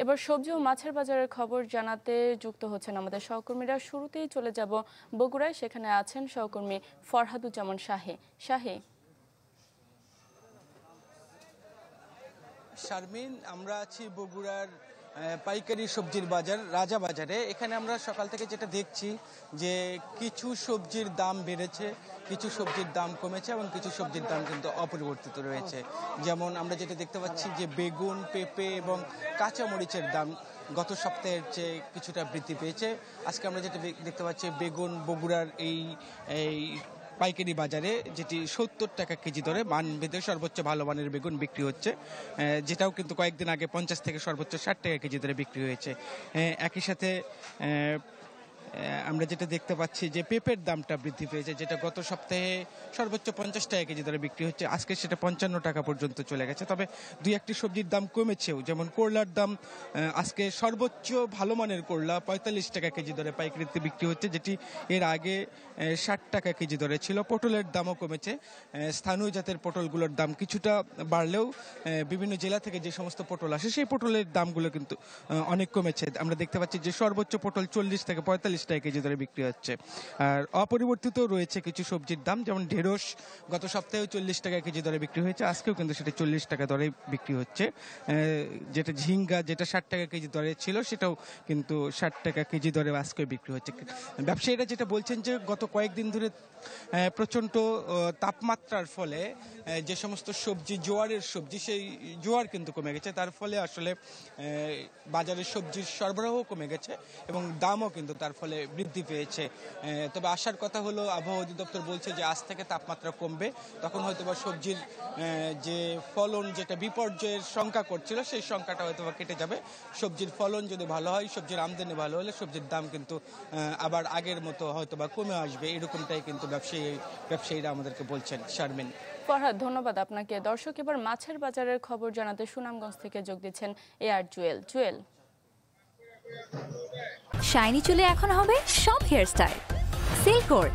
এবার সবজি ও মাছের বাজারের খবর জানাতে যুক্ত হচ্ছেন আমাদের সহকর্মীরা। শুরুতেই চলে যাব বগুড়ায়, সেখানে আছেন সহকর্মী ফরহাদুজ্জামান শাহে। শারমিন, আমরা আছি বগুড়ার পাইকারি সবজির বাজার রাজা বাজারে। এখানে আমরা সকাল থেকে যেটা দেখছি যে কিছু সবজির দাম বেড়েছে, কিছু সবজির দাম কমেছে এবং কিছু সবজির দাম কিন্তু অপরিবর্তিত রয়েছে। যেমন আমরা যেটা দেখতে পাচ্ছি যে বেগুন, পেঁপে এবং কাঁচামরিচের দাম গত সপ্তাহের চেয়ে কিছুটা বৃদ্ধি পেয়েছে। আজকে আমরা যেটা দেখতে পাচ্ছি বেগুন বগুড়ার এই পাইকারি বাজারে যেটি 70 টাকা কেজি দরে মানভেদে সর্বোচ্চ ভালো মানের বেগুন বিক্রি হচ্ছে, যেটাও কিন্তু কয়েকদিন আগে 50 থেকে সর্বোচ্চ 60 টাকা কেজি দরে বিক্রি হয়েছে। একই সাথে আমরা যেটা দেখতে পাচ্ছি যে পেঁপের দামটা বৃদ্ধি পেয়েছে, যেটা গত সপ্তাহে সর্বোচ্চ 50 টাকা কেজি দরে বিক্রি হচ্ছে, আজকে সেটা 55 টাকা পর্যন্ত চলে গেছে। তবে দুই একটি সবজির দাম কমেছেও, যেমন করলার দাম আজকে সর্বোচ্চ ভালো মানের করলা 45 টাকা কেজি দরে পাইকারিতে বিক্রি হচ্ছে, যেটি এর আগে 60 টাকা কেজি দরে ছিল। পটলের দামও কমেছে, স্থানীয় জাতের পটলগুলোর দাম কিছুটা বাড়লেও বিভিন্ন জেলা থেকে যে সমস্ত পটল আসে সেই পটলের দামগুলো কিন্তু অনেক কমেছে। আমরা দেখতে পাচ্ছি যে সর্বোচ্চ পটল 40 থেকে 45 টাকা কেজি দরে বিক্রি হচ্ছে। আর অপরিবর্তিত রয়েছে কিছু সবজির দাম, যেমন ঢেঁড়স গত সপ্তাহেও 40 টাকা কেজি দরে বিক্রি হয়েছে, আজকেও কিন্তু সেটা 40 টাকা দরে বিক্রি হচ্ছে। যেটা ঝিঙ্গা, যেটা 60 টাকা কেজি দরে ছিল, সেটাও কিন্তু 60 টাকা কেজি দরে আজকে বিক্রি হচ্ছে। ব্যবসায়ীরা যেটা বলছেন যে গত কয়েকদিন ধরে প্রচণ্ড তাপমাত্রার ফলে যে সমস্ত সবজি জোয়ারের সবজি, সেই জোয়ার কিন্তু কমে গেছে, তার ফলে আসলে বাজারের সবজির সরবরাহ কমে গেছে এবং দামও কিন্তু তার ফলে বৃদ্ধি পেয়েছে। তবে আসার কথা হলো, আবহাওয়া অধিদপ্তর বলছে যে আজ থেকে তাপমাত্রা কমবে, তখন হয়তোবা সবজির যে ফলন, যেটা বিপর্যয়ের শঙ্কা করছিল, সেই শঙ্কাটা হয়তোবা কেটে যাবে। সবজির ফলন যদি ভালো হয়, সবজির আমদানি ভালো হলে সবজির দাম কিন্তু আবার আগের মতো হয়তোবা কমে আসবে, এরকমটাই কিন্তু ব্যবসায়ীরা আমাদেরকে বলছেন। শারমিন। ফরহাদ, ধন্যবাদ আপনাকে। দর্শক, এবার মাছের বাজারের খবর জানাতে সুনামগঞ্জ থেকে যোগ দিচ্ছেন AR জুয়েল। শাইনি চুলে এখন হবে সব হেয়ার স্টাইল সিল্কোর